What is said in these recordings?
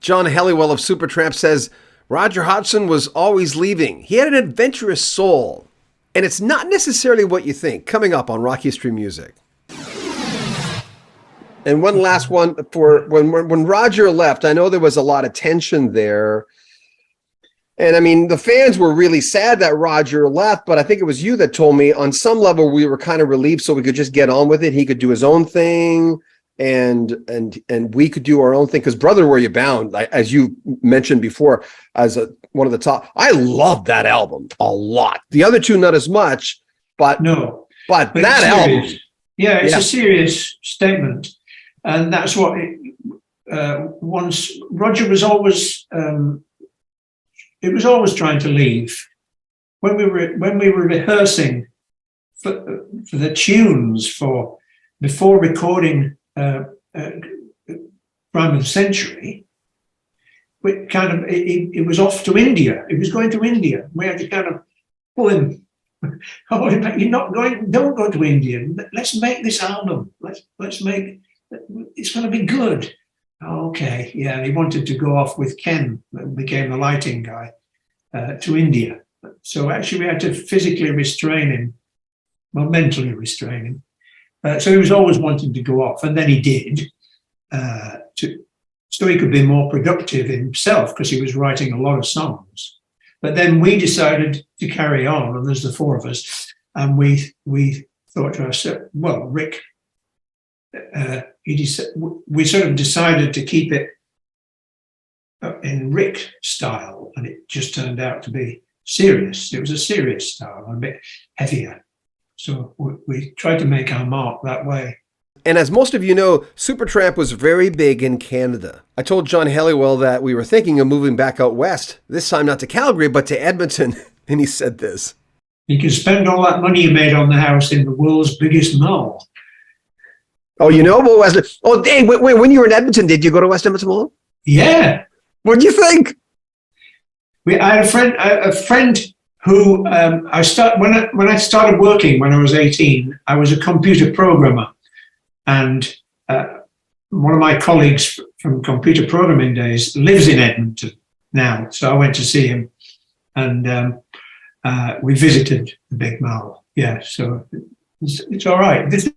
John Helliwell of Supertramp says Roger Hodgson was always leaving. He had an adventurous soul. And it's not necessarily what you think. Coming up on Rock History Music. And one last one for when Roger left, I know there was a lot of tension there. And I mean, the fans were really sad that Roger left, but I think it was you that told me on some level we were kind of relieved so we could just get on with it. He could do his own thing and we could do our own thing. Because Brother, Where You Bound, as you mentioned before, as one of the top, I love that album a lot. The other two, not as much, but that album. Yeah, it's a serious statement. And that's what once Roger was always it was always trying to leave. When we were rehearsing for the tunes before recording Crime of the Century, it was off to India. It was going to India. We had to kind of pull him. Hold him back. You're not going. Don't go to India. Let's make this album. Let's make. It's going to be good. Okay, yeah. And he wanted to go off with Ken, that became the lighting guy, to India. So actually, we had to physically restrain him, well, mentally restrain him. So he was always wanting to go off, and then he did, so he could be more productive himself because he was writing a lot of songs. But then we decided to carry on, and there's the four of us, and we thought to ourselves, well, Rick. We sort of decided to keep it in Rick style, and it just turned out to be serious. It was a serious style, a bit heavier. So we tried to make our mark that way. And as most of you know, Supertramp was very big in Canada. I told John Helliwell that we were thinking of moving back out west, this time not to Calgary, but to Edmonton. And he said this. You can spend all that money you made on the house in the world's biggest mall. Oh, you know, well, Wesley. Oh, dang! Wait, when you were in Edmonton, did you go to West Edmonton Mall? Yeah. What did you think? I had a friend who when I started working when I was 18. I was a computer programmer, and one of my colleagues from computer programming days lives in Edmonton now. So I went to see him, and we visited the big mall. Yeah, so it's all right. This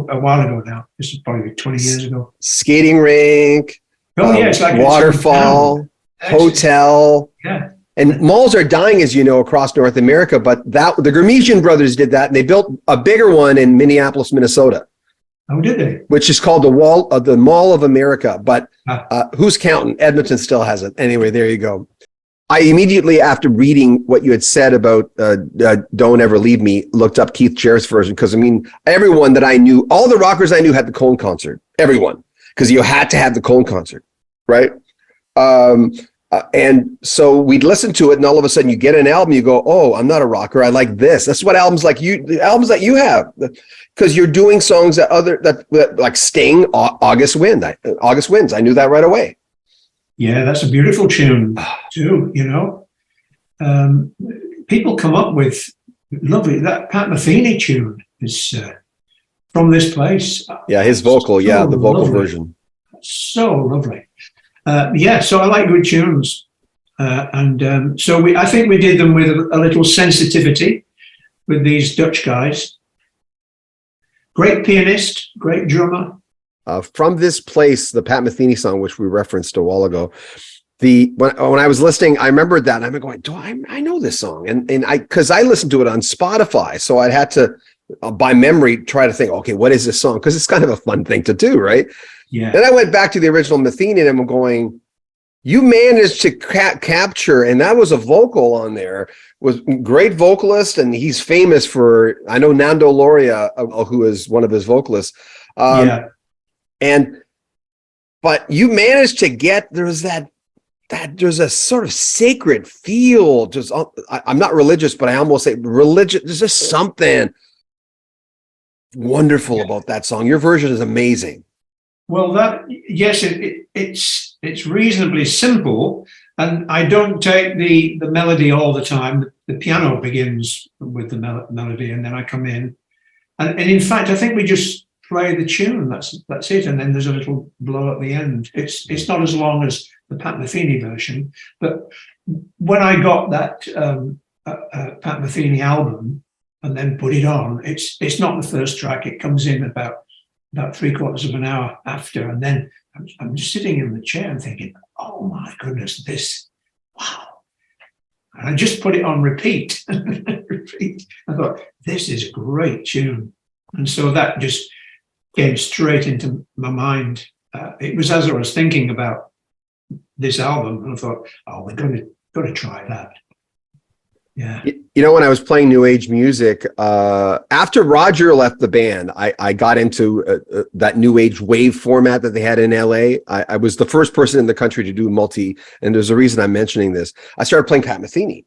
a while ago now. This is probably 20 years ago. Skating rink. Oh, yeah, it's like waterfall, hotel. Yeah. And malls are dying, as you know, across North America. But the Gramesian brothers did that, and they built a bigger one in Minneapolis, Minnesota. Oh, did they? Which is called the Mall of America. But who's counting? Edmonton still has it. Anyway, there you go. I immediately, after reading what you had said about Don't Ever Leave Me, looked up Keith Jarrett's version, because, I mean, everyone that I knew, all the rockers I knew had the Cone concert. Everyone. Because you had to have the Cone concert, right? And so we'd listen to it, and all of a sudden you get an album, you go, oh, I'm not a rocker, I like this. That's what the albums that you have. Because you're doing songs that like Sting, August Winds. I knew that right away. Yeah, that's a beautiful tune too, you know. People come up with lovely, that Pat Metheny tune is From This Place. Yeah, his vocal, so the vocal lovely. Version. So lovely. So I like good tunes. So I think we did them with a little sensitivity with these Dutch guys. Great pianist, great drummer. From This Place, the Pat Metheny song, which we referenced a while ago, when I was listening, I remembered that, and I'm going, I know this song, and because I listened to it on Spotify, so I had to, by memory, try to think, okay, what is this song? Because it's kind of a fun thing to do, right? Yeah. Then I went back to the original Metheny, and I'm going, you managed to capture, and that was a vocal on there, was great vocalist, and he's famous for, I know Nando Loria, who is one of his vocalists. But you managed to get, there's a sort of sacred feel. Just, I'm not religious, but I almost say religious. There's just something wonderful about that song. Your version is amazing. Well, it's reasonably simple, and I don't take the melody all the time. The piano begins with the melody, and then I come in. And in fact, I think we just play the tune. That's it. And then there's a little blow at the end. It's not as long as the Pat Metheny version, but when I got that Pat Metheny album and then put it on, it's not the first track. It comes in about 3/4 of an hour after, and then I'm just sitting in the chair and thinking, oh my goodness, wow. And I just put it on repeat. Repeat. I thought, this is a great tune. And so that just came straight into my mind. It was as I was thinking about this album, and I thought, oh, we're going to try that. Yeah. You know, when I was playing New Age music, after Roger left the band, I got into that New Age wave format that they had in LA. I was the first person in the country to do and there's a reason I'm mentioning this. I started playing Pat Metheny.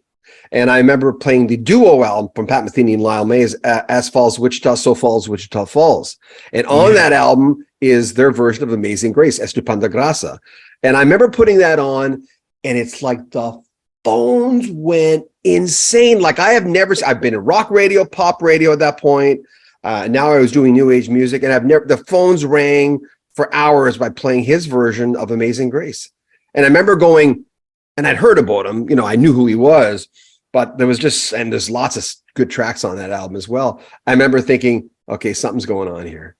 And I remember playing the duo album from Pat Metheny and Lyle Mays, As Falls Wichita, So Falls Wichita Falls. And on that album is their version of Amazing Grace, Estupenda Graça. And I remember putting that on, and it's like the phones went insane. Like I've been in rock radio, pop radio at that point. Now I was doing New Age music, and the phones rang for hours by playing his version of Amazing Grace. And I remember going, and I'd heard about him, you know, I knew who he was, but there's lots of good tracks on that album as well. I remember thinking, okay, something's going on here.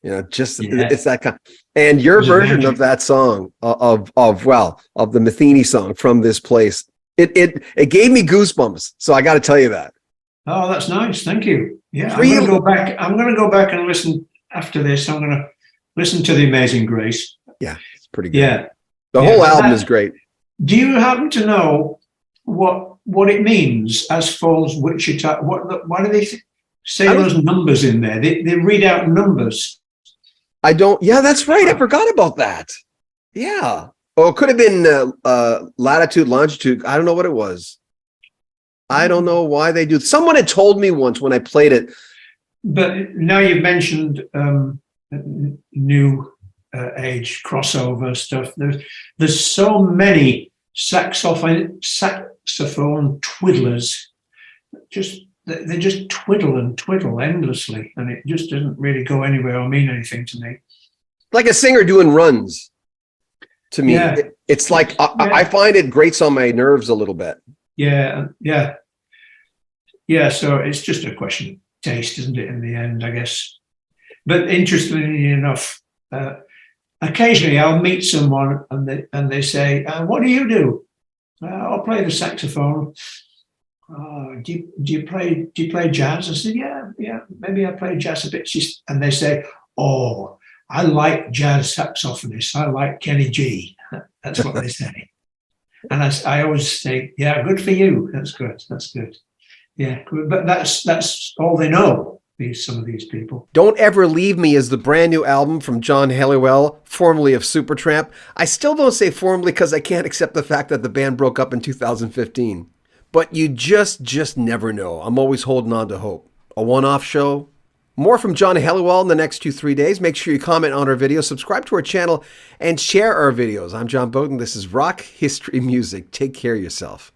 You know, it's that kind. And your version of that song of the Metheny song, From This Place, it gave me goosebumps. So I got to tell you that. Oh, that's nice. Thank you. Yeah, I'm going to go back and listen after this. I'm going to listen to The Amazing Grace. Yeah, it's pretty good. Yeah, the whole album is great. Do you happen to know what it means? As Falls Wichita. Why do they say those numbers in there? They read out numbers. I don't. Yeah, that's right. I forgot about that. Yeah. Oh, it could have been latitude, longitude. I don't know what it was. I don't know why they do. Someone had told me once when I played it. But now you've mentioned new age crossover stuff. There's so many saxophone twiddlers. They just twiddle and twiddle endlessly, and it just doesn't really go anywhere or mean anything to me. Like a singer doing runs. To me, it's like I find it grates on my nerves a little bit. Yeah. So it's just a question of taste, isn't it? In the end, I guess. But interestingly enough, occasionally I'll meet someone and they say, "What do you do?" I'll play the saxophone. Do you play jazz? I said, yeah, maybe I play jazz a bit. And they say, "Oh, I like jazz saxophonists. I like Kenny G." That's what they say. And I always say, "Yeah, good for you. That's good. That's good." Yeah, but that's all they know. Some of these people. Don't Ever Leave Me is the brand new album from John Helliwell, formerly of Supertramp. I still don't say formerly because I can't accept the fact that the band broke up in 2015. But you just never know. I'm always holding on to hope. A one-off show. More from John Helliwell in the next 2-3 days. Make sure you comment on our video, subscribe to our channel, and share our videos. I'm John Beaudin. This is Rock History Music. Take care of yourself.